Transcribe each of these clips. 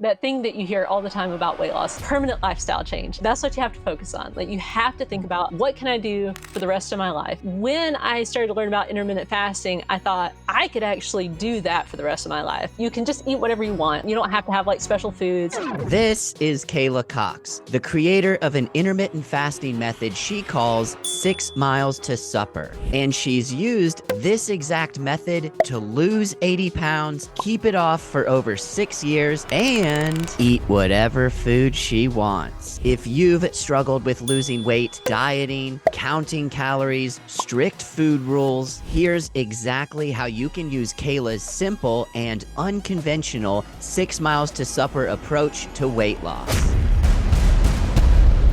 That thing that you hear all the time about weight loss, permanent lifestyle change. That's what you have to focus on. Like, you have to think about, what can I do for the rest of my life? When I started to learn about intermittent fasting, I thought I could actually do that for the rest of my life. You can just eat whatever you want. You don't have to have like special foods. This is Kayla Cox, the creator of an intermittent fasting method she calls 6 miles to supper. And she's used this exact method to lose 80 pounds, keep it off for over 6 years, and eat whatever food she wants. If you've struggled with losing weight, dieting, counting calories, strict food rules, here's exactly how you can use Kayla's simple and unconventional 6 miles to supper approach to weight loss.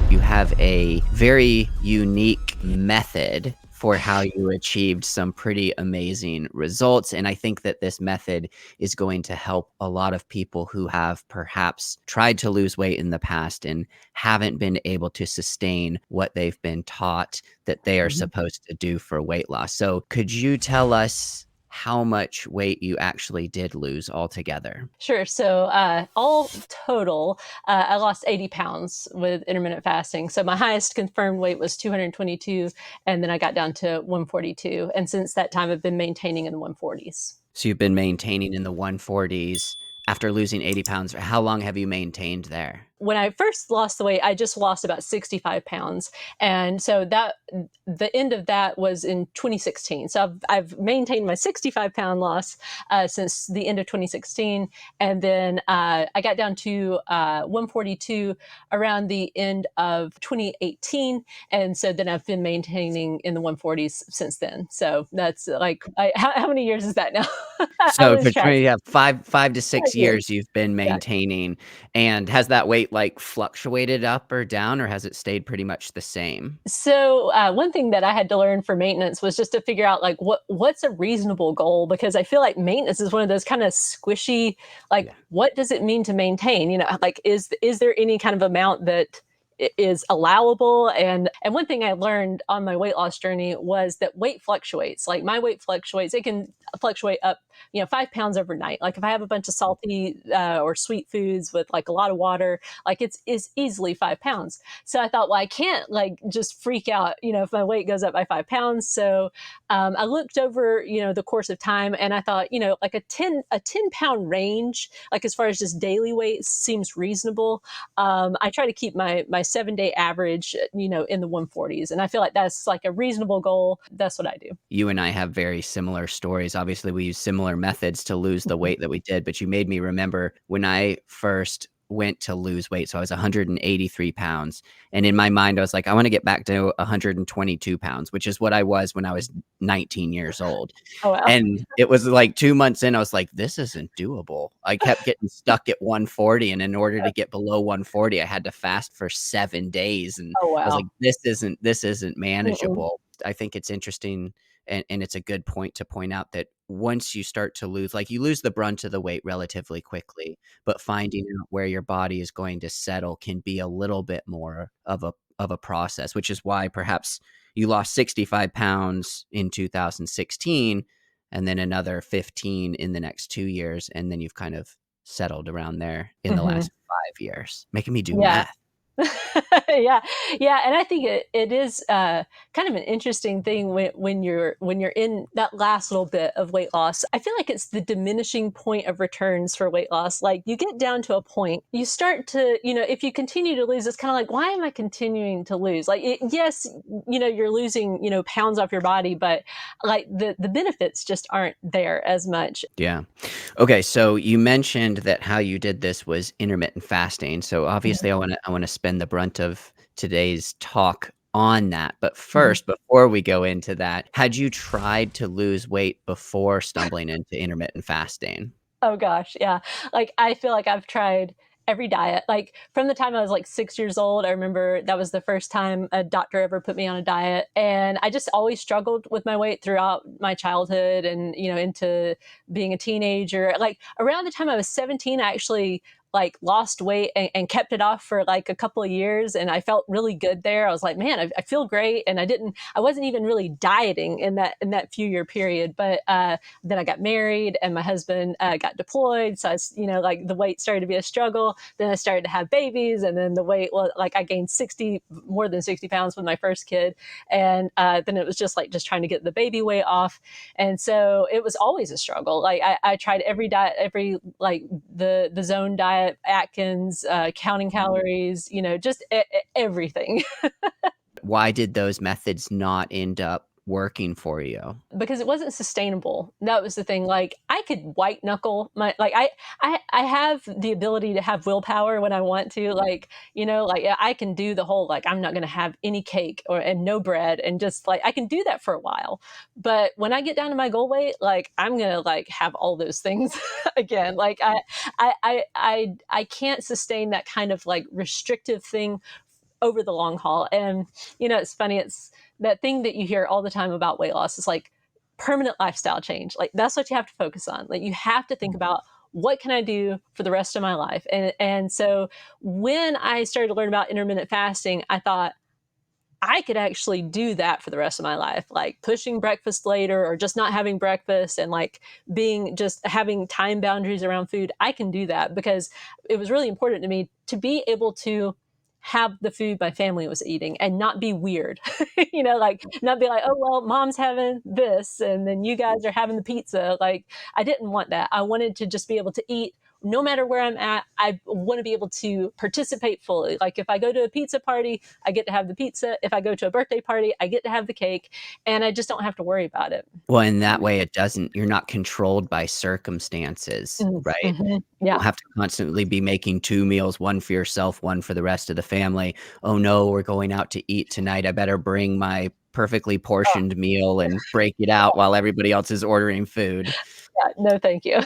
You have a very unique method for how you achieved some pretty amazing results. And I think that this method is going to help a lot of people who have perhaps tried to lose weight in the past and haven't been able to sustain what they've been taught that they are supposed to do for weight loss. So could you tell us how much weight you actually did lose altogether? Sure. So all total, I lost 80 pounds with intermittent fasting. So my highest confirmed weight was 222, and then I got down to 142. And since that time, I've been maintaining in the 140s. So you've been maintaining in the 140s after losing 80 pounds. How long have you maintained there? When I first lost the weight, I just lost about 65 pounds. And so the end of that was in 2016. So I've maintained my 65-pound loss since the end of 2016. And then I got down to 142 around the end of 2018. And so then I've been maintaining in the 140s since then. So that's like, how many years is that now? I So lose for track. 20, yeah, 5 to 6 Years. years you've been Yeah. maintaining. And has that weight, like, fluctuated up or down, or has it stayed pretty much the same? So one thing that I had to learn for maintenance was just to figure out like what's a reasonable goal, because I feel like maintenance is one of those kind of squishy, like, Yeah. what does it mean to maintain? Like, is there any kind of amount that is allowable? And one thing I learned on my weight loss journey was that weight fluctuates. Like, my weight fluctuates. It can fluctuate up 5 pounds overnight. Like, if I have a bunch of salty or sweet foods with like a lot of water, like, it's easily 5 pounds. So I thought, well, I can't like just freak out, if my weight goes up by 5 pounds. So I looked over, the course of time, and I thought, like a 10 pound range, like as far as just daily weight, seems reasonable. I try to keep my 7 day average, in the 140s, and I feel like that's like a reasonable goal. That's what I do. You and I have very similar stories. Obviously, we use similar methods to lose the weight that we did, but you made me remember when I first went to lose weight. So I was 183 pounds. And in my mind, I was like, I want to get back to 122 pounds, which is what I was when I was 19 years old. Oh wow. And it was like 2 months in, I was like, this isn't doable. I kept getting stuck at 140. And in order to get below 140, I had to fast for 7 days. And Oh I was wow. like, this isn't Mm-mm. manageable. I think it's interesting, and it's a good point to point out that once you start to lose, like, you lose the brunt of the weight relatively quickly, but finding out where your body is going to settle can be a little bit more of a process, which is why perhaps you lost 65 pounds in 2016 and then another 15 in the next 2 years, and then you've kind of settled around there in the Mhm. last 5 years. Making me do Yeah. math. Yeah, yeah, and I think it is kind of an interesting thing when you're in that last little bit of weight loss. I feel like it's the diminishing point of returns for weight loss. Like, you get down to a point, you start to, if you continue to lose, it's kind of like, why am I continuing to lose? Like, yes, you're losing, pounds off your body, but like the benefits just aren't there as much. Yeah. Okay, so you mentioned that how you did this was intermittent fasting. So obviously I want to spend the brunt of today's talk on that. But Mhm. first, before we go into that, had you tried to lose weight before stumbling into intermittent fasting? Oh gosh, yeah. Like, I feel like I've tried every diet. Like, from the time I was like 6 years old, I remember that was the first time a doctor ever put me on a diet, and I just always struggled with my weight throughout my childhood and, into being a teenager. Like, around the time I was 17, I actually like lost weight and kept it off for like a couple of years, and I felt really good there. I was like, man, I feel great, and I wasn't even really dieting in that few year period. But then I got married, and my husband got deployed, so like the weight started to be a struggle. Then I started to have babies, and then the weight, well, like I gained more than 60 pounds with my first kid, and then it was just trying to get the baby weight off. And so it was always a struggle. Like I tried every diet, like the zone diet, Atkins, counting calories, just everything. Why did those methods not end up working for you? Because it wasn't sustainable. That was the thing. Like I could white knuckle I have the ability to have willpower when I want to. Like, like I can do the whole, like, I'm not going to have any cake and no bread, and just like I can do that for a while. But when I get down to my goal weight, like I'm going to like have all those things again. Like I can't sustain that kind of like restrictive thing over the long haul. And it's funny, it's that thing that you hear all the time about weight loss is like permanent lifestyle change. Like that's what you have to focus on. Like you have to think about, what can I do for the rest of my life? And so when I started to learn about intermittent fasting, I thought I could actually do that for the rest of my life, like pushing breakfast later or just not having breakfast, and like just having time boundaries around food. I can do that because it was really important to me to be able to have the food my family was eating and not be weird, like not be like, oh, well, mom's having this and then you guys are having the pizza. Like I didn't want that. I wanted to just be able to eat no matter where I'm at. I want to be able to participate fully. Like if I go to a pizza party, I get to have the pizza. If I go to a birthday party, I get to have the cake, and I just don't have to worry about it. Well, in that way, you're not controlled by circumstances, right? Mm-hmm. You Yeah. don't have to constantly be making 2 meals, one for yourself, one for the rest of the family. "Oh, no, we're going out to eat tonight. I better bring my perfectly portioned meal and break it out while everybody else is ordering food." Yeah. No, thank you.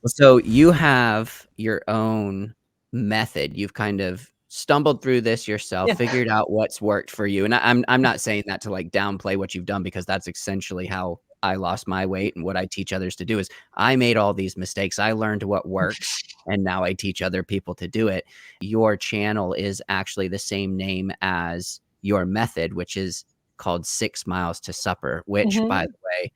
So you have your own method. You've kind of stumbled through this yourself, Yeah. figured out what's worked for you. And I'm not saying that to like downplay what you've done, because that's essentially how I lost my weight, and what I teach others to do is I made all these mistakes. I learned what works, and now I teach other people to do it. Your channel is actually the same name as your method, which is called 6 Miles to Supper, which, by Hmm. the way,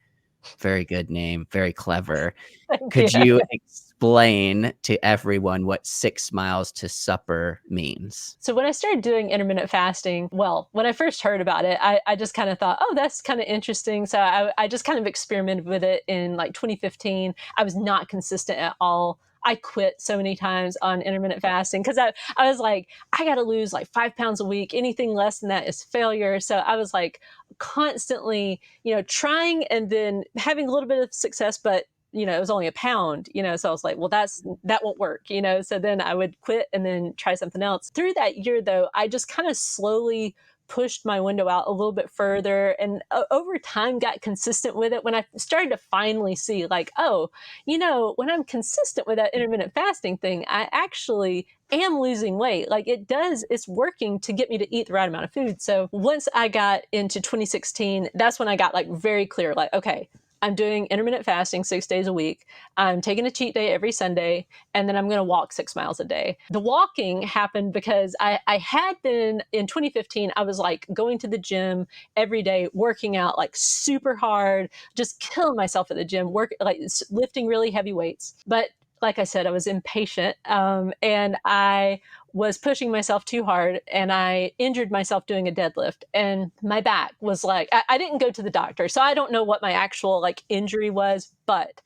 very good name, very clever. Thank you. Could you explain to everyone what 6 miles to supper means? So when I started doing intermittent fasting, well, when I first heard about it, I just kind of thought, oh, that's kind of interesting. So I just kind of experimented with it in like 2015. I was not consistent at all. I quit so many times on intermittent fasting because I was like, I got to lose like 5 pounds a week. Anything less than that is failure. So I was like constantly, trying and then having a little bit of success, but it was only a pound, so I was like, well, that won't work, so then I would quit and then try something else. Through that year, though, I just kind of slowly pushed my window out a little bit further, and over time got consistent with it. When I started to finally see, like, oh, when I'm consistent with that intermittent fasting thing, I actually am losing weight. Like it's working to get me to eat the right amount of food. So once I got into 2016, that's when I got like very clear, like, okay, I'm doing intermittent fasting 6 days a week. I'm taking a cheat day every Sunday, and then I'm going to walk 6 miles a day. The walking happened because I had been in 2015, I was like going to the gym every day, working out like super hard, just killing myself at the gym, lifting really heavy weights. But like I said, I was impatient, and I was pushing myself too hard, and I injured myself doing a deadlift, and my back was like, I didn't go to the doctor, so I don't know what my actual like injury was, but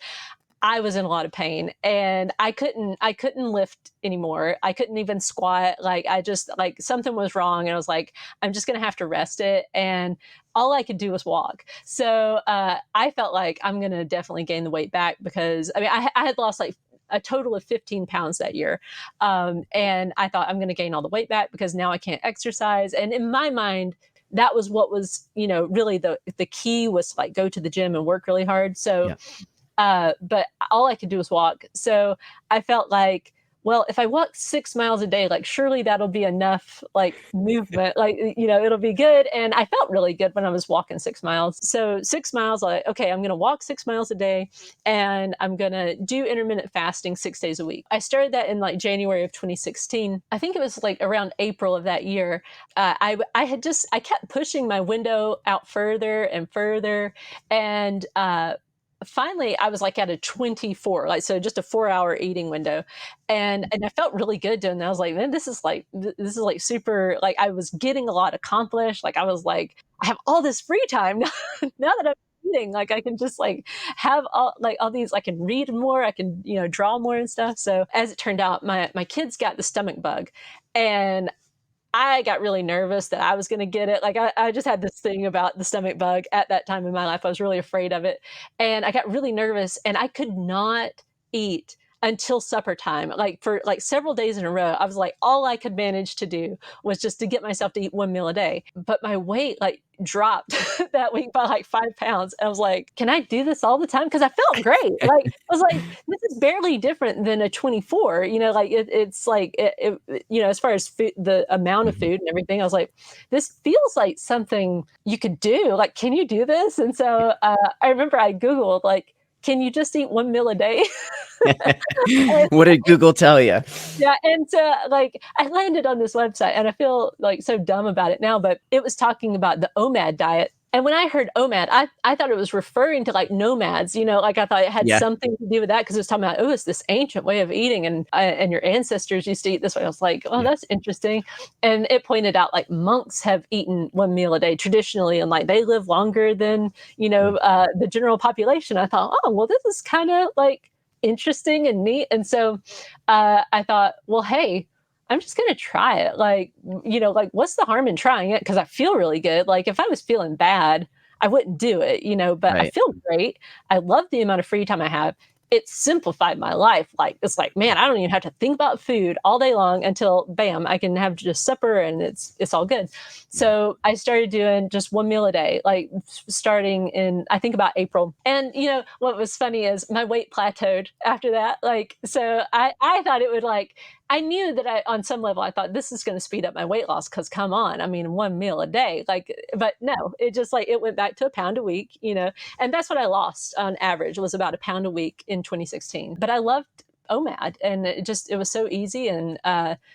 I was in a lot of pain, and I couldn't lift anymore. I couldn't even squat. Like I just, like, something was wrong, and I was like, I'm just gonna have to rest it. And all I could do was walk. So I felt like I'm gonna definitely gain the weight back, because I mean I had lost like a total of 15 pounds that year. And I thought, I'm going to gain all the weight back because now I can't exercise. And in my mind, that was what was, really the key was to like go to the gym and work really hard. So, Yeah. but all I could do was walk. So I felt like well, if I walk 6 miles a day, like, surely that'll be enough, like, movement, like, it'll be good, and I felt really good when I was walking 6 miles. So 6 miles, like, okay, I'm gonna walk 6 miles a day, and I'm gonna do intermittent fasting 6 days a week. I started that in, like, January of 2016. I think it was, like, around April of that year. I kept pushing my window out further and further, and, finally I was like at a 24, like, so just a 4-hour eating window, and I felt really good doing that. I was like, man, this is like super, like, I was getting a lot accomplished. Like, I was like, I have all this free time now, now that I'm eating, like, I can just like have all these, I can read more, I can, draw more and stuff. So as it turned out, my kids got the stomach bug, and I got really nervous that I was gonna get it. Like, I just had this thing about the stomach bug at that time in my life. I was really afraid of it, and I got really nervous, and I could not eat until supper time. Like, for, like, several days in a row, I was like, all I could manage to do was just to get myself to eat 1 meal a day. But my weight, like, dropped that week by, like, 5 pounds. I was like, "Can I do this all the time?" Because I felt great. Like, I was like, "This is barely different than a 24," like, it's like, as far as food, the amount of Mhm. food and everything, I was like, "This feels like something you could do. Like, can you do this?" And so, I remember I Googled, like, "Can you just eat 1 meal a day?" And What did Google tell you? yeah, and so, like, I landed on this website, and I feel, like, so dumb about it now, but it was talking about the OMAD diet, and when I heard OMAD, I thought it was referring to, like, nomads, like, I thought it had Yeah. something to do with that because it was talking about, "Oh, it's this ancient way of eating, and your ancestors used to eat this way." I was like, "Oh, Yeah. that's interesting," and it pointed out, like, monks have eaten 1 meal a day traditionally, and, like, they live longer than, Mm. the general population. I thought, "Oh, well, this is kinda, like, interesting and neat," and so I thought, well, hey, I'm just gonna try it. Like, like, what's the harm in trying it? Because I feel really good. Like, if I was feeling bad, I wouldn't do it, but I Right. feel great. I love the amount of free time I have. It simplified my life. Like, it's like, man, I don't even have to think about food all day long until bam, I can have just supper and it's all good. Yeah. So I started doing just 1 meal a day, like, starting in, I think, about April. And what was funny is my weight plateaued after that. Like, so I thought it would, like, I knew that on some level, I thought this is going to speed up my weight loss because come on, I mean, 1 meal a day, like, but no, it just, like, it went back to a pound a week, and that's what I lost on average, was about a pound a week in 2016. But I loved OMAD, and it was so easy and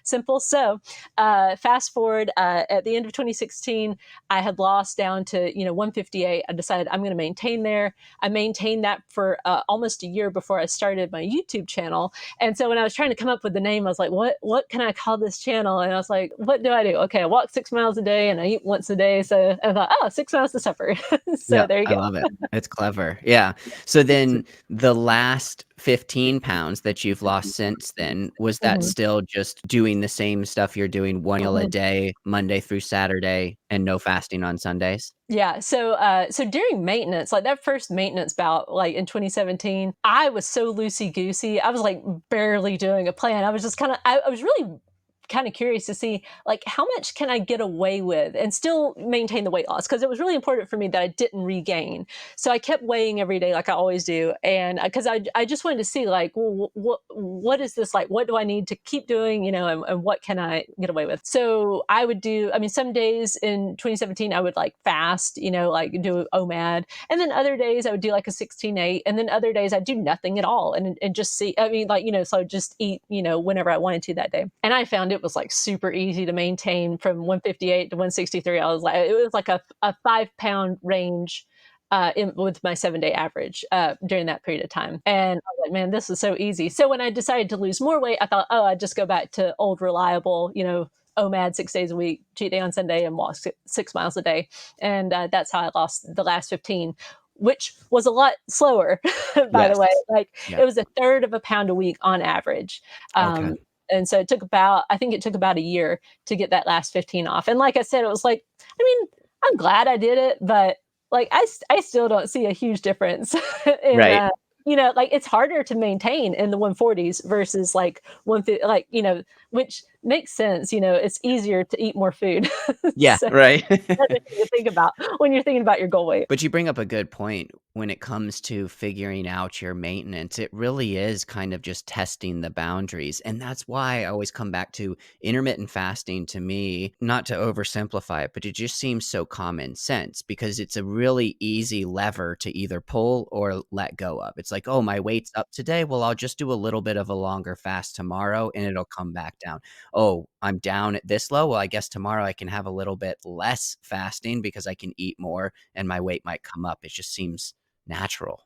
simple. So fast forward, at the end of 2016, I had lost down to 158. I decided I'm going to maintain there. I maintained that for almost a year before I started my YouTube channel. And so when I was trying to come up with the name, I was like, what can I call this channel? And I was like, what do I do? Okay, I walk 6 miles a day and I eat once a day. So I thought, oh, 6 miles to supper. So Yeah, there you I go. love it. It's clever. Yeah. So then the last 15 pounds that you've lost since then, was that Mhm, still just doing the same stuff you're doing 1 meal a mhm. day, Monday through Saturday, and no fasting on Sundays? Yeah, so during maintenance, like that first maintenance bout, like in 2017, I was so loosey goosey. I was like barely doing a plan. I was just kind of, I was really kind of curious to see, like, how much can I get away with and still maintain the weight loss, because it was really important for me that I didn't regain. So I kept weighing every day like I always do, and because I just wanted to see, like, well, what is this, like, what do I need to keep doing, and what can I get away with. So I would do, I mean, some days in 2017 I would, like, fast, like, do OMAD, and then other days I would do like a 16/8, and then other days I'd do nothing at all, and just see, I mean, like, so just eat, whenever I wanted to that day. And I found it was, like, super easy to maintain from 158 to 163. I was like, it was like a 5 pound range, with my 7 day average, during that period of time. And I was like, man, this is so easy. So when I decided to lose more weight, I thought, oh, I'd just go back to old reliable, OMAD 6 days a week, cheat day on Sunday, and walk 6 miles a day. And that's how I lost the last 15, which was a lot slower, by the Yes. way. Like, Yeah. it was a third of a pound a week on average. Okay. And so I think it took about a year to get that last 15 off. And like I said, it was like, I mean, I'm glad I did it, but, like, I still don't see a huge difference in, Right. like, it's harder to maintain in the 140s versus, like, 150, like, which makes sense, it's easier to eat more food. Yeah, So right. that's the thing to think about when you're thinking about your goal weight. But you bring up a good point. when it comes to figuring out your maintenance, it really is kind of just testing the boundaries. And that's why I always come back to intermittent fasting to me, not to oversimplify it, but it just seems so common sense because it's a really easy lever to either pull or let go of. It's like, oh, my weight's up today. Well, I'll just do a little bit of a longer fast tomorrow and it'll come back down. Oh, I'm down at this low. Well, I guess tomorrow I can have a little bit less fasting because I can eat more and my weight might come up. It just seems natural.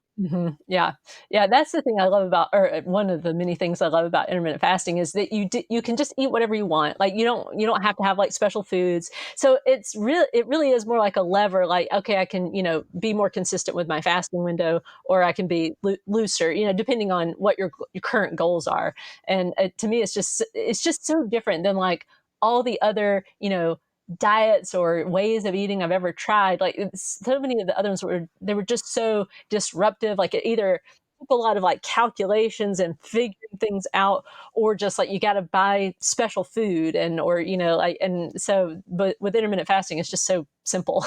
Yeah. Yeah, that's the thing I love about or one of the many things I love about intermittent fasting is that you can just eat whatever you want. Like you don't have to have like special foods. So it really is more like a lever like okay, I can, be more consistent with my fasting window or I can be looser, depending on what your current goals are. And to me it's just so different than like all the other, diets or ways of eating I've ever tried. Like so many of the other ones they were just so disruptive. Like it either took a lot of like calculations and figuring things out, or just like you got to buy special food and or like and so. But with intermittent fasting, it's just so simple.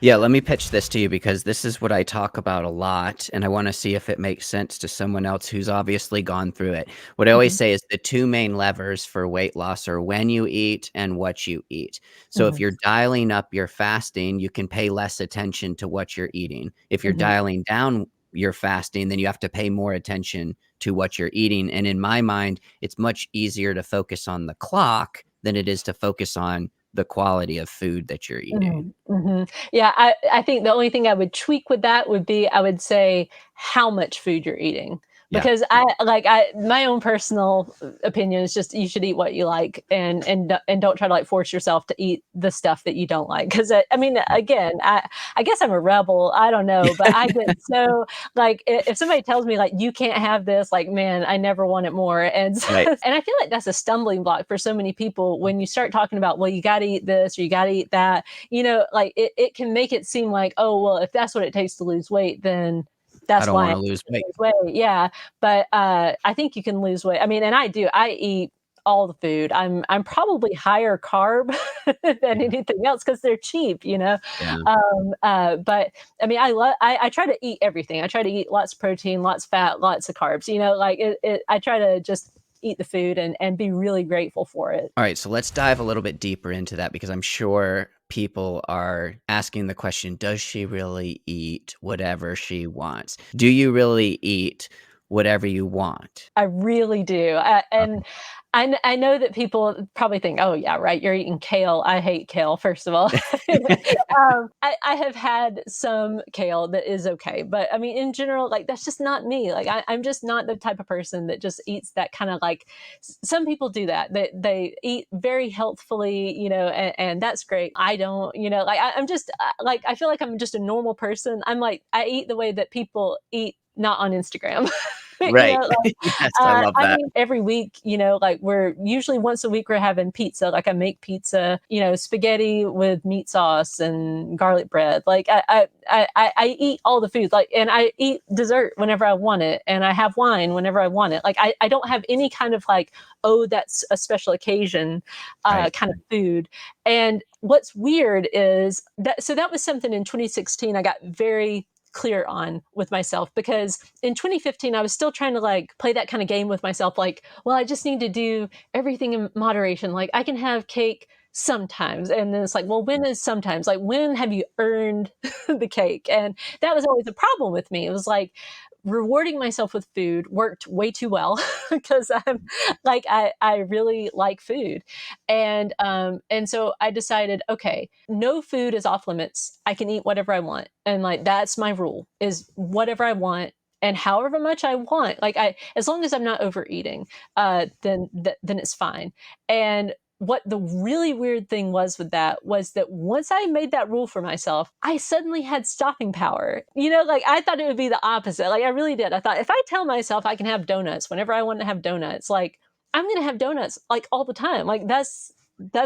Yeah, let me pitch this to you because this is what I talk about a lot, and I want to see if it makes sense to someone else who's obviously gone through it. What I always Mhm, say is the two main levers for weight loss are when you eat and what you eat. So if mhm, you're dialing up your fasting, you can pay less attention to what you're eating. If you're mhm, dialing down your fasting, then you have to pay more attention to what you're eating. And in my mind, it's much easier to focus on the clock than it is to focus on the quality of food that you're eating. mhm, mhm. Yeah, I think the only thing I would tweak with that would be I would say how much food you're eating. Yeah, Because I my own personal opinion is just you should eat what you like and don't try to like force yourself to eat the stuff that you don't like. Because I mean, again, I guess I'm a rebel. I don't know, but I get so like if somebody tells me like you can't have this, like man, I never want it more. And so, right. and I feel like that's a stumbling block for so many people when you start talking about well, you got to eat this or you got to eat that. Like it can make it seem like, oh, well, if that's what it takes to lose weight, then I that's don't why I wanna lose weight. lose weight. Yeah. But I think you can lose weight. I mean, and I do, I eat all the food. I'm probably higher carb than Yeah, anything else because they're cheap, yeah. But I mean, I try to eat everything. I try to eat lots of protein, lots of fat, lots of carbs, like I try to just eat the food and be really grateful for it. Alright, so let's dive a little bit deeper into that because I'm sure people are asking the question, "Does she really eat whatever she wants?" Do you really eat whatever you want? I really do. Okay. And I know that people probably think, "Oh, yeah, right, you're eating kale." I hate kale, first of all. I have had some kale that is okay, but I mean, in general, like that's just not me. Like I'm just not the type of person that just eats that kind of like. Some people do that. They eat very healthfully, and that's great. I don't, like I'm just like I feel like I'm just a normal person. I'm like I eat the way that people eat, not on Instagram. Right. Like, Yes, I love I that. mean, every week, like we're usually once a week we're having pizza. Like I make pizza, spaghetti with meat sauce and garlic bread. Like I eat all the foods. Like, and I eat dessert whenever I want it, and I have wine whenever I want it. Like I don't have any kind of like, oh, that's a special occasion, Right. kind of food. And what's weird is that so that was something in 2016 I got very clear on with myself because in 2015 I was still trying to like play that kind of game with myself like well I just need to do everything in moderation, like I can have cake sometimes, and then it's like well when is sometimes, like when have you earned the cake? And that was always a problem with me. It was like rewarding myself with food worked way too well because I'm like I really like food. And so I decided okay, no food is off limits. I can eat whatever I want. And like that's my rule is whatever I want and however much I want. Like I as long as I'm not overeating, then it's fine. And what the really weird thing was with that was that once I made that rule for myself, I suddenly had stopping power. Like I thought it would be the opposite. Like I really did. I thought if I tell myself I can have donuts whenever I want to have donuts, like I'm going to have donuts like all the time. Like that's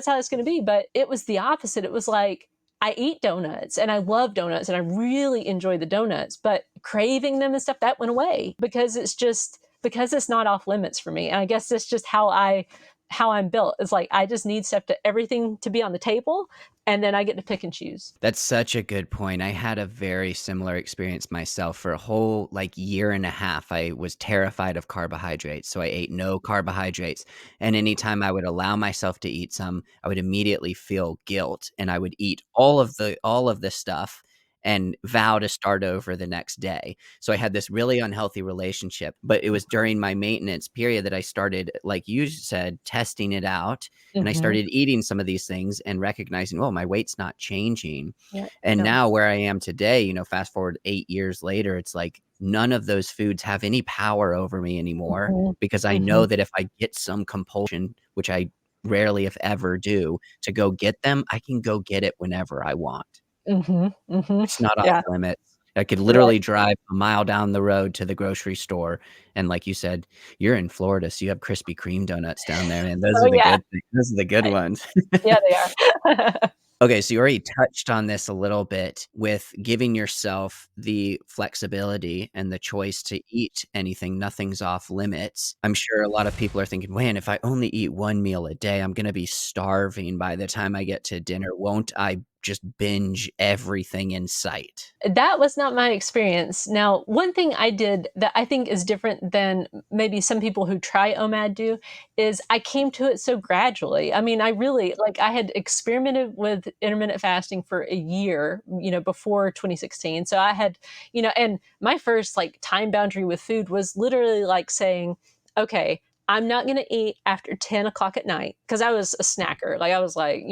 how it's going to be. But it was the opposite. It was like I eat donuts and I love donuts and I really enjoy the donuts, but craving them and stuff that went away because it's just because it's not off limits for me. And I guess that's just how I'm built. It's like I just need stuff to everything to be on the table, and then I get to pick and choose. That's such a good point. I had a very similar experience myself for a whole like year and a half. I was terrified of carbohydrates, so I ate no carbohydrates. And anytime I would allow myself to eat some, I would immediately feel guilt and I would eat all of the stuff and vow to start over the next day. So I had this really unhealthy relationship, but it was during my maintenance period that I started, like you said, testing it out, and I Mhm. started eating some of these things and recognizing, "Oh, my weight's not changing." Yeah, And yeah. now where I am today, fast forward 8 years later, it's like none of those foods have any power over me anymore Mhm. because I know Mhm. that if I get some compulsion, which I rarely if ever do, to go get them, I can go get it whenever I want. Mhm. Mhm. It's not off Yeah, limits. I could right. literally drive a mile down the road to the grocery store, and like you said, you're in Florida, so you have Krispy Kreme donuts down there, man. Those Oh, are the yeah. good things. Those are the good I ones. Yeah, they are. Okay, so you already touched on this a little bit with giving yourself the flexibility and the choice to eat anything, nothing's off limits. I'm sure a lot of people are thinking, "Man, if I only eat 1 meal a day, I'm gonna be starving by the time I get to dinner. Won't I just binge everything in sight?" That was not my experience. Now, one thing I did that I think is different than maybe some people who try OMAD do is I came to it so gradually. I mean, I really like I had experimented with intermittent fasting for a year, before 2016. So I had, and my first like time boundary with food was literally like saying, okay, I'm not going to eat after 10 o'clock at night because I was a snacker. Like I was like,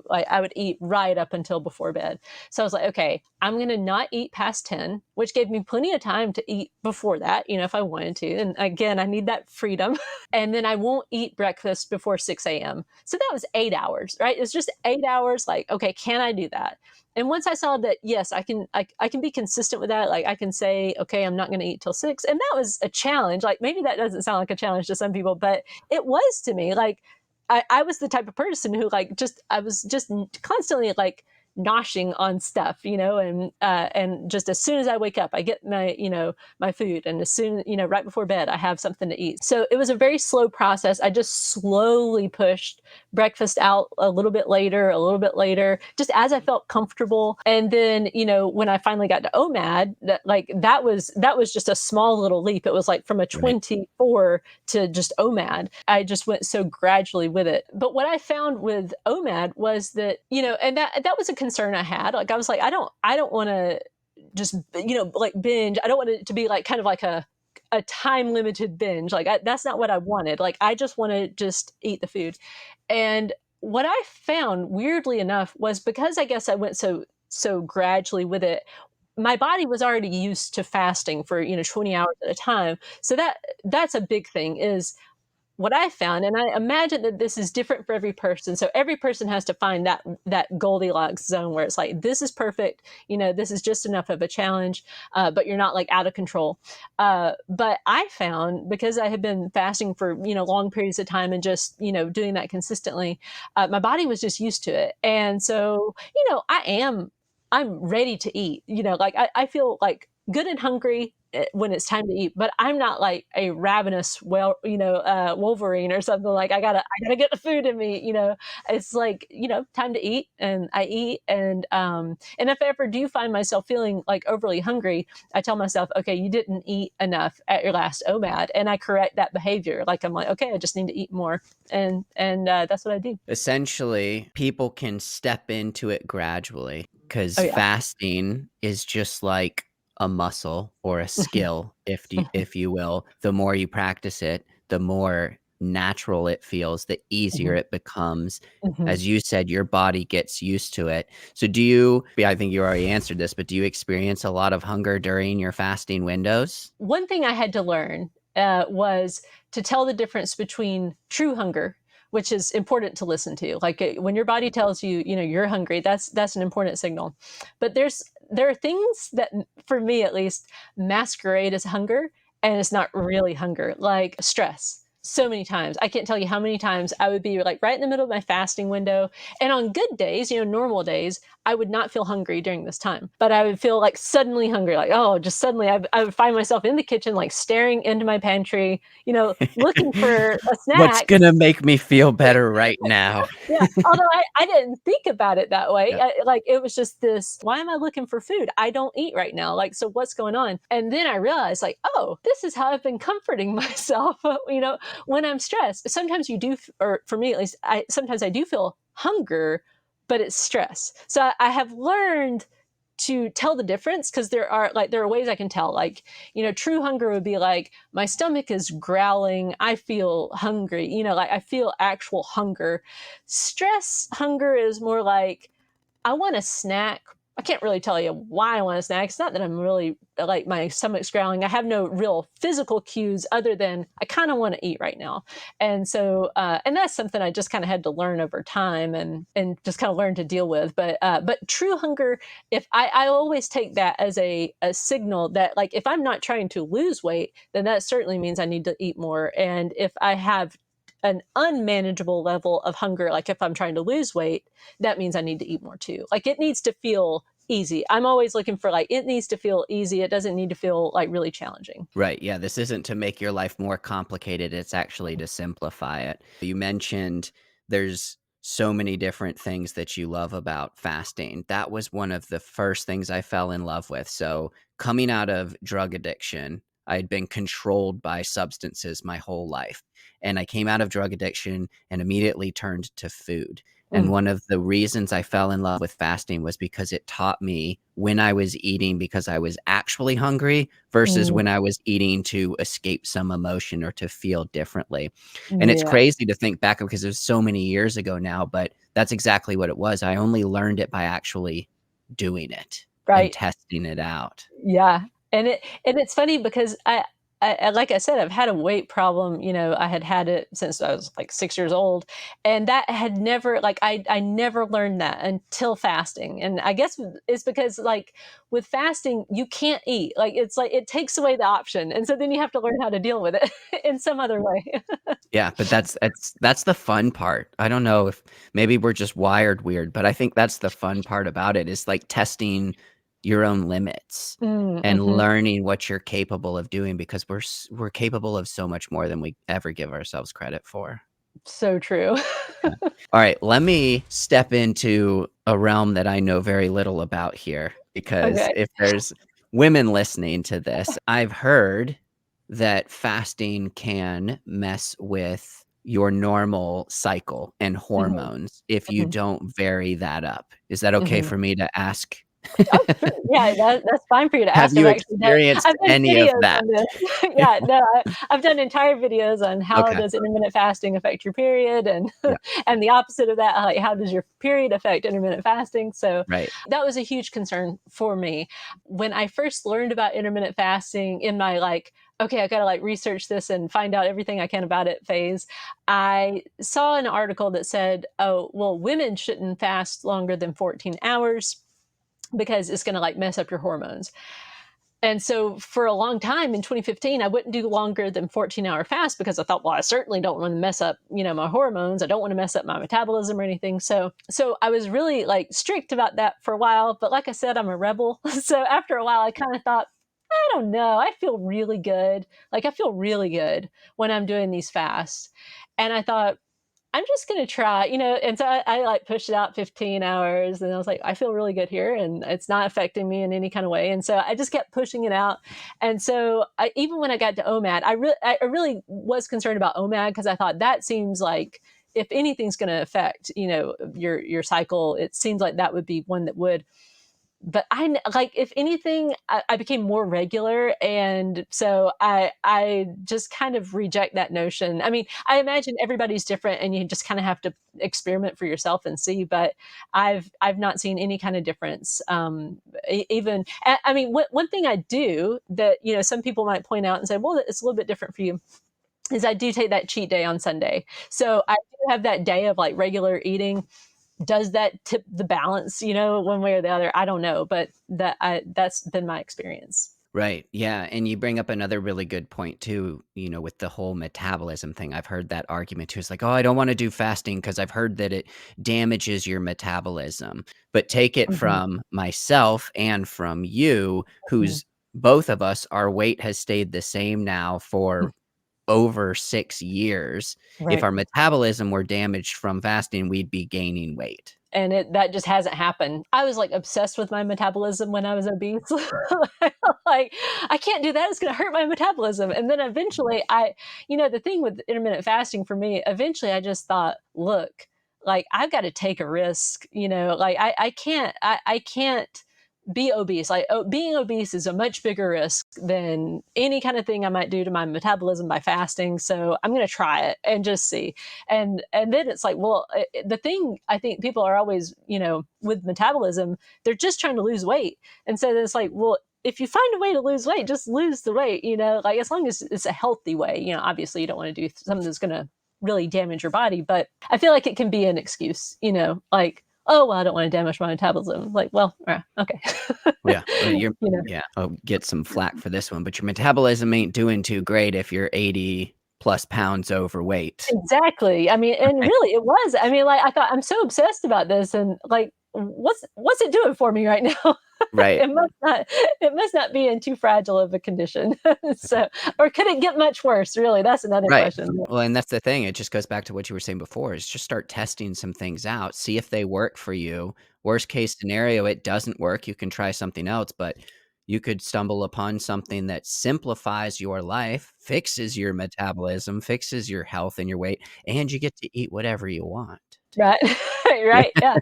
like I would eat right up until before bed. So I was like, okay, I'm going to not eat past 10, which gave me plenty of time to eat before that, if I wanted to. And again, I need that freedom. And then I won't eat breakfast before 6 a.m. So that was 8 hours, right? It's just 8 hours. Like, okay, can I do that? And once I saw that, yes, I can be consistent with that. Like I can say, okay, I'm not going to eat till 6. And that was a challenge. Like maybe that doesn't sound like a challenge to some people, but it was to me. Like I was the type of person who like I was just constantly like noshing on stuff, and just as soon as I wake up, I get my food, and as soon right before bed, I have something to eat. So it was a very slow process. I just slowly pushed breakfast out a little bit later, just as I felt comfortable. And then when I finally got to OMAD, that was just a small little leap. It was like from a Right. 24 to just OMAD. I just went so gradually with it. But what I found with OMAD was that, and that was a concern I had. Like I was like, I don't want to just like binge. I don't want it to be like kind of like a time limited binge. Like that's not what I wanted. Like I just want to just eat the food. And what I found weirdly enough was because I guess I went so gradually with it, my body was already used to fasting for 20 hours at a time. So that's a big thing is what I found, and I imagine that this is different for every person. So every person has to find that Goldilocks zone where it's like this is perfect. This is just enough of a challenge, but you're not like out of control. But I found because I had been fasting for long periods of time and just doing that consistently, my body was just used to it, and so I'm ready to eat. Like I feel like good and hungry when it's time to eat, but I'm not like a ravenous Wolverine or something. Like I gotta get the food in me. It's like time to eat, and I eat, and if I ever do find myself feeling like overly hungry, I tell myself, okay, you didn't eat enough at your last OMAD, and I correct that behavior. Like I'm like, okay, I just need to eat more, and that's what I do. Essentially, people can step into it gradually because Oh yeah. fasting is just like a muscle or a Mhm. skill, if you will. The more you practice it, the more natural it feels, the easier Mhm. it becomes. Mhm. As you said, your body gets used to it. So do you yeah, I think you already answered this, but do you experience a lot of hunger during your fasting windows? One thing I had to learn was to tell the difference between true hunger, which is important to listen to. Like when your body tells you, you're hungry, that's an important signal. But there are things that, for me at least, masquerade as hunger, and it's not really hunger, like stress. so many times. I can't tell you how many times I would be like right in the middle of my fasting window. And on good days, normal days, I would not feel hungry during this time, but I would feel like suddenly hungry, like, oh, just suddenly I would find myself in the kitchen, like staring into my pantry, looking for a What's snack. gonna make me feel better right now? Yeah, although I didn't think about it that way. Yeah. Like it was just this, why am I looking for food? I don't eat right now. Like, so what's going on? And then I realized, like, oh, this is how I've been comforting myself, when I'm stressed. Sometimes you do, or for me at least, sometimes I do feel hunger, but it's stress. So I have learned to tell the difference, because there are ways I can tell, like, true hunger would be like my stomach is growling, I feel hungry, like I feel actual hunger. Stress hunger is more like I want a snack. I can't really tell you why I want a snack. It's not that I'm really like my stomach's growling. I have no real physical cues other than I kind of want to eat right now. And so, and that's something I just kind of had to learn over time, and just kind of learn to deal with. But true hunger, if I always take that as a signal that, like, if I'm not trying to lose weight, then that certainly means I need to eat more. And if I have an unmanageable level of hunger, like if I'm trying to lose weight, that means I need to eat more too. Like, it needs to feel easy. I'm always looking for, like, it needs to feel easy. It doesn't need to feel like really challenging. Right. Yeah. This isn't to make your life more complicated. It's actually to simplify it. You mentioned there's so many different things that you love about fasting. That was one of the first things I fell in love with. So, coming out of drug addiction, I had been controlled by substances my whole life. And I came out of drug addiction and immediately turned to food. And Mm, one of the reasons I fell in love with fasting was because it taught me when I was eating because I was actually hungry versus mm, when I was eating to escape some emotion or to feel differently. And it's yeah, crazy to think back because it was so many years ago now, but that's exactly what it was. I only learned it by actually doing it and right. testing it out. Yeah, and it's funny because like I said, I've had a weight problem. I had it since I was like 6 years old, and that had never, like, I never learned that until fasting. And I guess it's because, like, with fasting you can't eat. Like, it's like it takes away the option, and so then you have to learn how to deal with it in some other way. Yeah, but that's the fun part. I don't know if maybe we're just wired weird, but I think that's the fun part about it is like testing your own limits and Mhm. learning what you're capable of doing because we're capable of so much more than we ever give ourselves credit for. So true. Yeah. All right, let me step into a realm that I know very little about here because Okay. if there's women listening to this, I've heard that fasting can mess with your normal cycle and Mhm, hormones if you mhm, don't vary that up. Is that okay mhm. for me to ask? Oh, sure. Yeah, that's fine for you to Have ask. you experienced I've done any of videos that? on this. Yeah, no, I've done entire videos on how Okay. does intermittent fasting affect your period, and Yeah, and the opposite of that, like, how does your period affect intermittent fasting? So right. that was a huge concern for me. When I first learned about intermittent fasting in my, like, okay, I gotta, like, research this and find out everything I can about it phase, I saw an article that said, oh, well, women shouldn't fast longer than 14 hours because it's going to, like, mess up your hormones. And so for a long time in 2015, I wouldn't do longer than 14-hour fast because I thought, well, I certainly don't want to mess up, my hormones. I don't want to mess up my metabolism or anything. So I was really, like, strict about that for a while. But like I said, I'm a rebel. So after a while, I kind of thought, I don't know. I feel really good. Like, I feel really good when I'm doing these fasts. And I thought, I'm just gonna try, and so I like pushed it out 15 hours, and I was like, I feel really good here, and it's not affecting me in any kind of way. And so I just kept pushing it out. And so even when I got to OMAD, I really was concerned about OMAD because I thought that seems like, if anything's going to affect, your cycle, it seems like that would be one that would. But like, if anything, I became more regular, and so I just kind of reject that notion. I mean, I imagine everybody's different, and you just kind of have to experiment for yourself and see. But I've not seen any kind of difference. Even I mean, one thing I do that, some people might point out and say, well, it's a little bit different for you, is I do take that cheat day on Sunday. So I do have that day of, like, regular eating. Does that tip the balance, one way or the other? I don't know, but that's been my experience. Right. Yeah. And you bring up another really good point too, with the whole metabolism thing. I've heard that argument too. It's like, oh, I don't want to do fasting because I've heard that it damages your metabolism. But take it Mhm, from myself and from you, mhm. who's both of us, our weight has stayed the same now for over 6 years. If Right. our metabolism were damaged from fasting, we'd be gaining weight. And that just hasn't happened. I was, like, obsessed with my metabolism when I was obese. Like, "I can't do that, it's gonna hurt my metabolism," and then eventually the thing with intermittent fasting for me, eventually I just thought, "Look, like, I've gotta take a risk," like, I can't be obese, like, being obese is a much bigger risk than any kind of thing I might do to my metabolism by fasting, so I'm gonna try it and just see. And then it's like, well, the thing I think people are always, with metabolism, they're just trying to lose weight. And so it's like, well, if you find a way to lose weight, just lose the weight, like as long as it's a healthy way. Obviously you don't want to do something that's going to really damage your body, but I feel like it can be an excuse, like, oh, well, I don't want to damage my metabolism. Like, well, okay. Yeah, you're you know yeah, I'll get some flack for this one, but your metabolism ain't doing too great if you're 80 plus pounds overweight. Exactly. I mean, and really it was. I mean, like, I thought I'm so obsessed about this, and like, what's it doing for me right now? Right. It must not be in too fragile of a condition. So, or could it get much worse? Really, that's another Right. question. Well, and that's the thing, it just goes back to what you were saying before, is just start testing some things out, see if they work for you. Worst case scenario, it doesn't work, you can try something else, but you could stumble upon something that simplifies your life, fixes your metabolism, fixes your health and your weight, and you get to eat whatever you want. Right. Right. Yeah.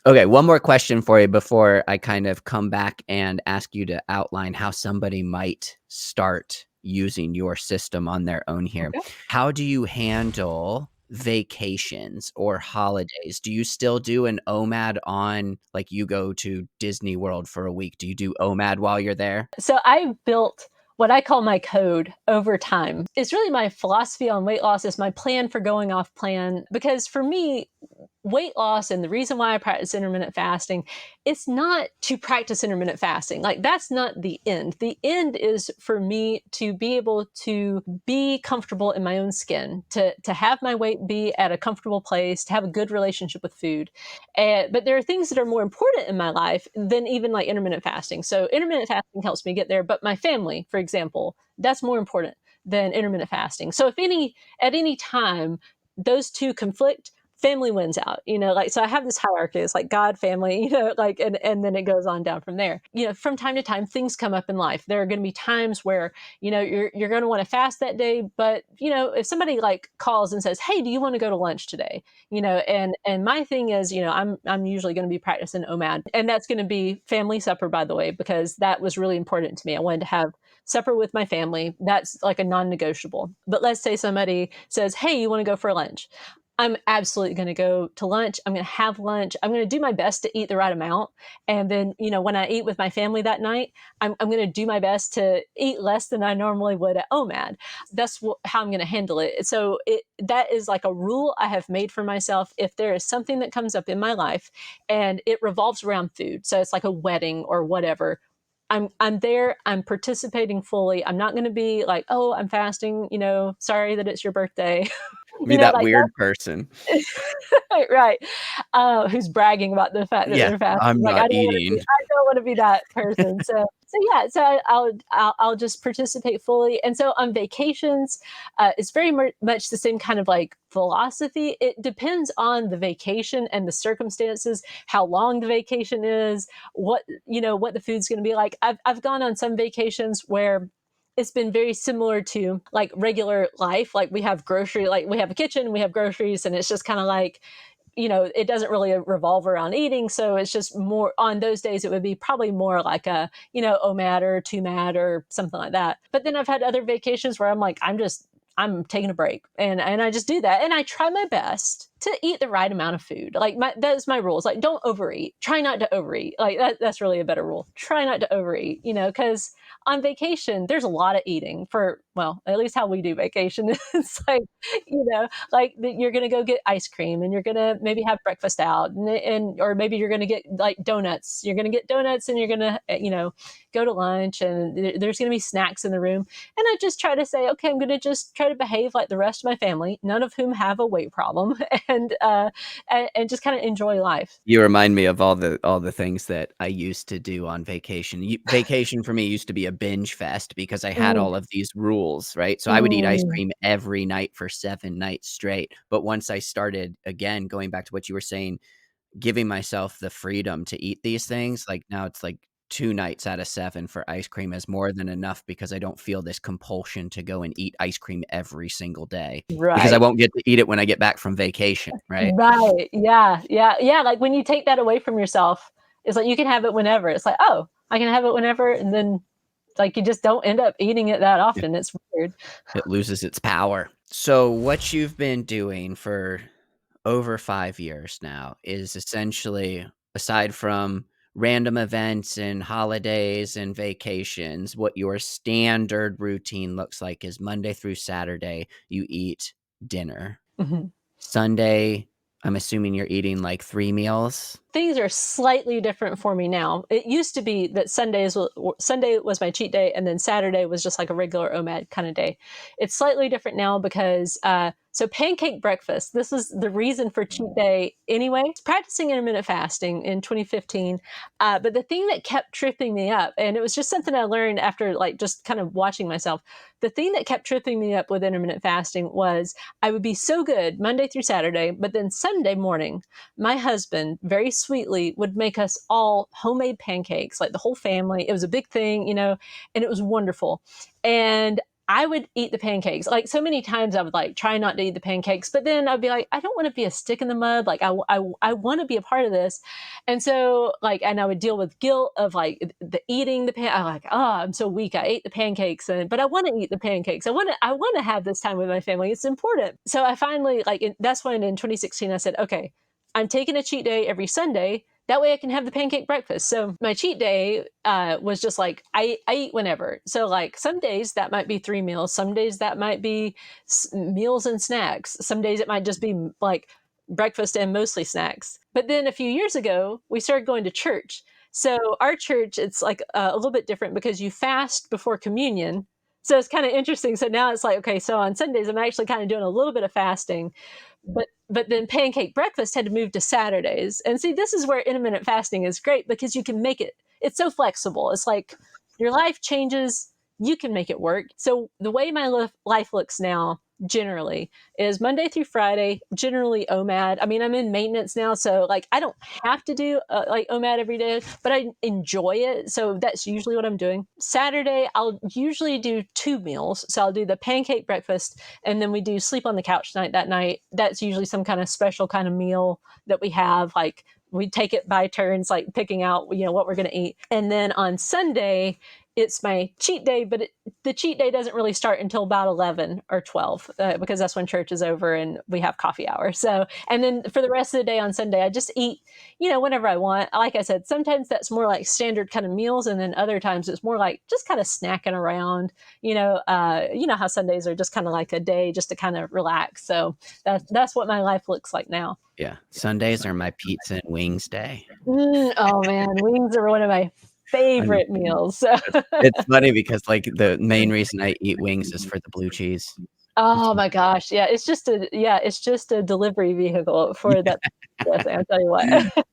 Okay, one more question for you before I kind of come back and ask you to outline how somebody might start using your system on their own here. Okay. How do you handle vacations or holidays? Do you still do an OMAD on, like, you go to Disney World for a week? Do you do OMAD while you're there? So I built what I call my code over time. It's really my philosophy on weight loss, is my plan for going off plan. Because for me, weight loss, and the reason why I practice intermittent fasting, it's not to practice intermittent fasting. Like, that's not the end. The end is for me to be able to be comfortable in my own skin, to have my weight be at a comfortable place, to have a good relationship with food. But there are things that are more important in my life than even like intermittent fasting. So intermittent fasting helps me get there, but my family, for example, that's more important than intermittent fasting. So if any at any time those two conflict, family wins out, like, so I have this hierarchy. It's like God, family, like, and then it goes on down from there. From time to time things come up in life. There are going to be times where, you're going to want to fast that day, but if somebody like calls and says, hey, do you want to go to lunch today? And my thing is, I'm usually going to be practicing OMAD, and that's going to be family supper, by the way, because that was really important to me. I wanted to have supper with my family. That's like a non-negotiable. But let's say somebody says, hey, you want to go for lunch? I'm absolutely going to go to lunch. I'm going to have lunch. I'm going to do my best to eat the right amount. And then, when I eat with my family that night, I'm going to do my best to eat less than I normally would at OMAD. That's how I'm going to handle it. So that is like a rule I have made for myself. If there is something that comes up in my life and it revolves around food, so it's like a wedding or whatever, I'm there, I'm participating fully. I'm not going to be like, oh, I'm fasting, sorry that it's your birthday. Be that Like weird person. right, who's bragging about the fact that Yeah, they're fasting. I'm Like, not eating. I don't want to be that person. So yeah, so I'll just participate fully. And so on vacations, it's very much the same kind of like philosophy. It depends on the vacation and the circumstances, how long the vacation is, what the food's going to be like. I've gone on some vacations where it's been very similar to like regular life. Like, we have grocery, like we have a kitchen, we have groceries, and it's just kind of like, it doesn't really revolve around eating. So it's just more on those days, it would be probably more like a, OMAD or 2MAD or something like that. But then I've had other vacations where I'm like, I'm taking a break, and I just do that. And I try my best to eat the right amount of food. Like that's my rules. Like don't overeat. Try not to overeat. Like that's really a better rule. Try not to overeat, because on vacation there's a lot of eating for, well, at least how we do vacation. It's like, like you're going to go get ice cream and you're going to maybe have breakfast out and or maybe you're going to get like donuts. You're going to get donuts and you're going to, go to lunch and there's going to be snacks in the room. And I just try to say, okay, I'm going to just try to behave like the rest of my family, none of whom have a weight problem, and just kind of enjoy life. You remind me of all the things that I used to do on vacation. Vacation for me used to be a binge fest because I had Mm, all of these rules, right? So I would eat ice mm, cream every night for 7 nights straight. But once I started, again, going back to what you were saying, giving myself the freedom to eat these things, like, now it's like 2 nights out of 7 for ice cream is more than enough because I don't feel this compulsion to go and eat ice cream every single day because I right. won't get to eat it when I get back from vacation, right? Right. Yeah. Yeah. Yeah. Like when you take that away from yourself, it's like you can have it whenever. It's like, oh, I can have it whenever. And then like you just don't end up eating it that often. It's weird. It loses its power. So what you've been doing for over 5 years now is essentially, aside from random events and holidays and vacations, what your standard routine looks like is Monday through Saturday, you eat dinner. Mhm. Sunday, I'm assuming you're eating, like, 3 meals? Things are slightly different for me now. It used to be that Sunday was my cheat day, and then Saturday was just like a regular OMAD kind of day. It's slightly different now because so pancake breakfast. This is the reason for cheat day anyway. Practicing intermittent fasting in 2015, but the thing that kept tripping me up, and it was just something I learned after like just kind of watching myself. The thing that kept tripping me up with intermittent fasting was I would be so good Monday through Saturday, but then Sunday morning my husband very sweetly would make us all homemade pancakes, like the whole family. It was a big thing, and it was wonderful. And I would eat the pancakes. Like so many times I would like try not to eat the pancakes, but then I'd be like, I don't want to be a stick in the mud. Like I want to be a part of this. And so like, and I would deal with guilt of like the eating the I'm like, oh, I'm so weak. I ate the pancakes but I want to eat the pancakes. I want to have this time with my family. It's important. So I finally that's when in 2016 I said, okay, I'm taking a cheat day every Sunday. That way I can have the pancake breakfast. So my cheat day was just like, I eat whenever. So like some days that might be 3 meals. Some days that might be meals and snacks. Some days it might just be like breakfast and mostly snacks. But then a few years ago, we started going to church. So our church, it's like a little bit different because you fast before communion. So it's kind of interesting. So now it's like, okay, so on Sundays, I'm actually kind of doing a little bit of fasting. But then pancake breakfast had to move to Saturdays. And see, this is where intermittent fasting is great because you can make it's so flexible. It's like your life changes, you can make it work. So the way my life looks now generally is Monday through Friday, generally OMAD. I mean, I'm in maintenance now, so like I don't have to do like OMAD every day, but I enjoy it. So that's usually what I'm doing. Saturday, I'll usually do 2 meals. So I'll do the pancake breakfast and then we do sleep on the couch night that night. That's usually some kind of special kind of meal that we have. Like we take it by turns, like picking out, what we're going to eat. And then on Sunday, it's my cheat day, but the cheat day doesn't really start until about 11 or 12 because that's when church is over and we have coffee hour. So, and then for the rest of the day on Sunday, I just eat, whenever I want. Like I said, sometimes that's more like standard kind of meals. And then other times it's more like just kind of snacking around, you know how Sundays are just kind of like a day just to kind of relax. So that's what my life looks like now. Yeah, Sundays are my pizza and wings day. Oh man, wings are one of my I know. favorite meals. So. It's funny because, like, the main reason I eat wings is for the blue cheese. It's Oh my gosh, yeah, it's just a delivery vehicle for that. Yes, I'll tell you what.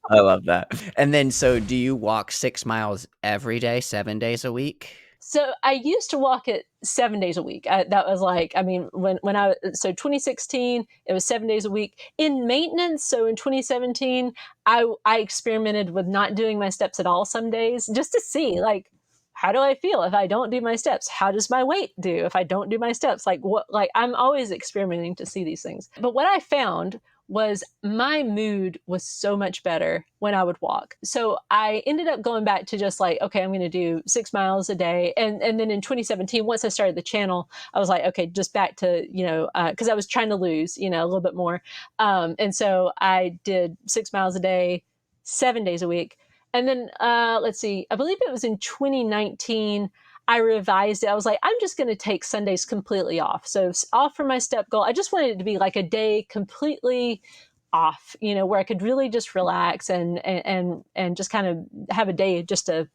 I love that. And then, so do you walk 6 miles every day, 7 days a week? So I used to walk it 7 days a week. That was like, I mean, when I so 2016, it was 7 days a week in maintenance. So in 2017, I experimented with not doing my steps at all some days just to see like how do I feel if I don't do my steps? How does my weight do if I don't do my steps? Like what? Like I'm always experimenting to see these things. But what I found was my mood was so much better when I would walk. So I ended up going back to just like, okay, I'm going to do 6 miles a day. And then in 2017, once I started the channel, I was like, okay, just back to, because I was trying to lose, a little bit more. And so I did 6 miles a day, 7 days a week. And then let's see, I believe it was in 2019, I revised it. I was like, I'm just going to take Sundays completely off. So off from my step goal. I just wanted it to be like a day completely off, where I could really just relax and just kind of have a day just to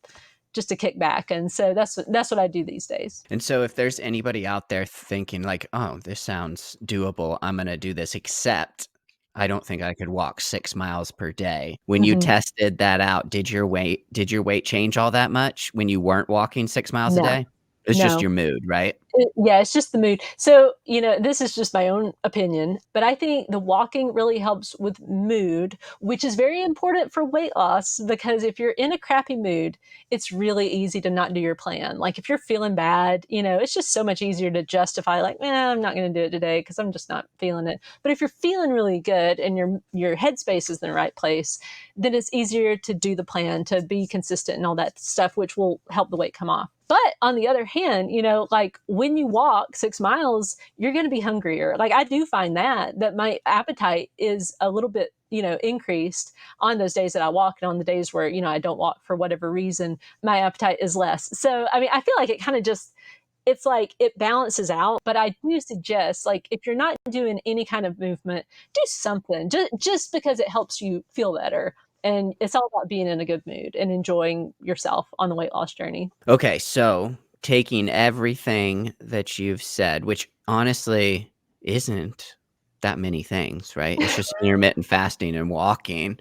kick back. And so that's what I do these days. And so if there's anybody out there thinking like, oh, this sounds doable, I'm going to do this, except I don't think I could walk 6 miles per day. When you Mhm. tested that out, did your weight change all that much when you weren't walking 6 miles a No, day? It's just no. your mood, right? Yeah, it's just the mood. So, this is just my own opinion, but I think the walking really helps with mood, which is very important for weight loss because if you're in a crappy mood, it's really easy to not do your plan. Like if you're feeling bad, it's just so much easier to justify like, I'm not going to do it today because I'm just not feeling it. But if you're feeling really good and your headspace is in the right place, then it's easier to do the plan, to be consistent and all that stuff, which will help the weight come off. But on the other hand, like when you walk 6 miles, you're going to be hungrier. Like I do find that my appetite is a little bit, increased on those days that I walk, and on the days where, I don't walk for whatever reason, my appetite is less. So, I mean, I feel like it kind of just, it's like it balances out. But I do suggest, like, if you're not doing any kind of movement, do something just because it helps you feel better. And it's all about being in a good mood and enjoying yourself on the weight loss journey. Okay, so taking everything that you've said, which honestly isn't that many things, right? It's just intermittent fasting and walking,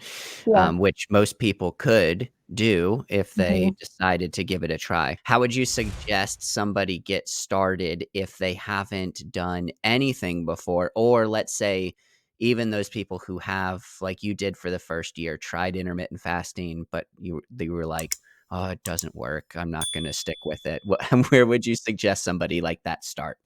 Yeah. which most people could do if they Mhm. decided to give it a try. How would you suggest somebody get started if they haven't done anything before? Or let's say, even those people who have, like you did for the first year, tried intermittent fasting, but they were like, "Oh, it doesn't work. I'm not gonna stick with it." What where would you suggest somebody like that start?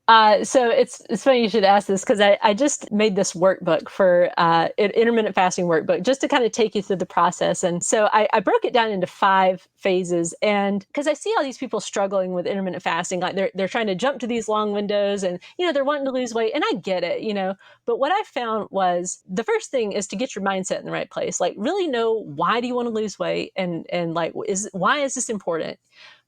So it's funny you should ask this because I just made this workbook for intermittent fasting workbook just to kind of take you through the process. And so I broke it down into 5 phases. And because I see all these people struggling with intermittent fasting, like they're trying to jump to these long windows, and they're wanting to lose weight, and I get it, But what I found was the first thing is to get your mindset in the right place. Like really know, why do you want to lose weight, and like why is this important?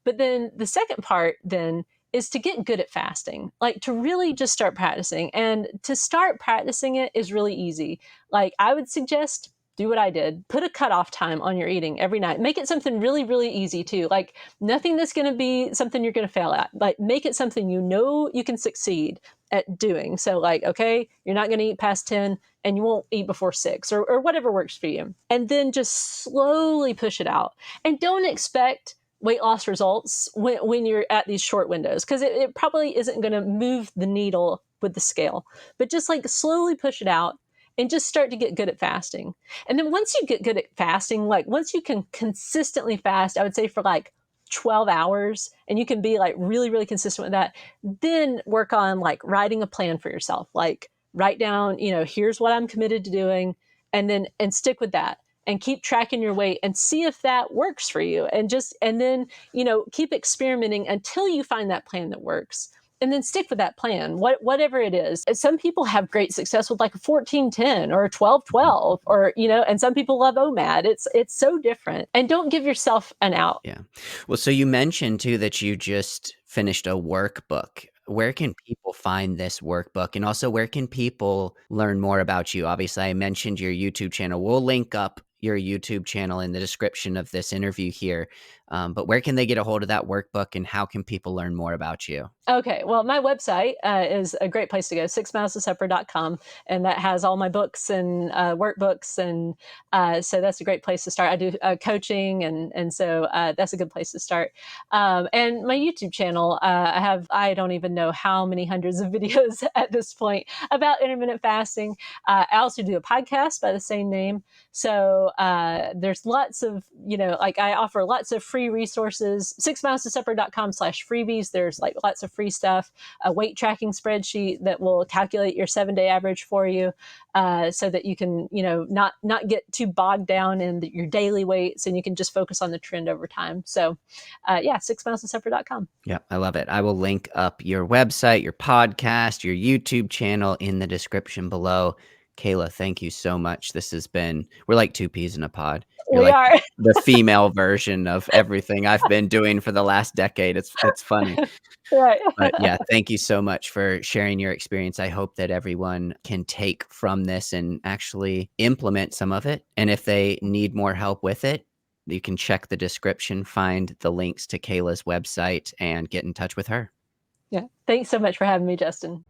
But then the second part then is to get good at fasting, like to really just start practicing. And to start practicing it is really easy. Like I would suggest do what I did. Put a cutoff time on your eating every night. Make it something really, really easy too. Like nothing that's going to be something you're going to fail at. Like make it something you can succeed at doing. So like, okay, you're not going to eat past 10 and you won't eat before 6 or whatever works for you. And then just slowly push it out. And don't expect weight loss results when you're at these short windows because it probably isn't going to move the needle with the scale, but just like slowly push it out and just start to get good at fasting. And then once you get good at fasting, like once you can consistently fast, I would say for like 12 hours, and you can be like really, really consistent with that, then work on like writing a plan for yourself. Like write down, here's what I'm committed to doing, and stick with that and keep tracking your weight and see if that works for you, and then keep experimenting until you find that plan that works, and then stick with that plan, whatever it is. And some people have great success with like a 14-10 or a 12-12, or and some people love OMAD. It's so different, and don't give yourself an out. Yeah. Well, so you mentioned too that you just finished a workbook. Where can people find this workbook? And also, where can people learn more about you? Obviously, I mentioned your YouTube channel. We'll link up your YouTube channel in the description of this interview here. But where can they get a hold of that workbook, and how can people learn more about you? Okay, well, my website is a great place to go, 6milestosupper.com, and that has all my books and workbooks, and so that's a great place to start. I do coaching, and so that's a good place to start. And my YouTube channel, I don't even know how many hundreds of videos at this point about intermittent fasting. I also do a podcast by the same name. So there's lots of, like I offer lots of free free resources, 6milestosupper.com/freebies. There's like lots of free stuff, a weight tracking spreadsheet that will calculate your 7-day average for you, so that you can, not get too bogged down in your daily weights, and you can just focus on the trend over time. So, yeah, 6milestosupper.com. Yeah, I love it. I will link up your website, your podcast, your YouTube channel in the description below. Kayla, thank you so much. We're like two peas in a pod. You're We like are. the female version of everything I've been doing for the last decade. It's funny. Right. But yeah, thank you so much for sharing your experience. I hope that everyone can take from this and actually implement some of it. And if they need more help with it, you can check the description, find the links to Kayla's website, and get in touch with her. Yeah. Thanks so much for having me, Justin.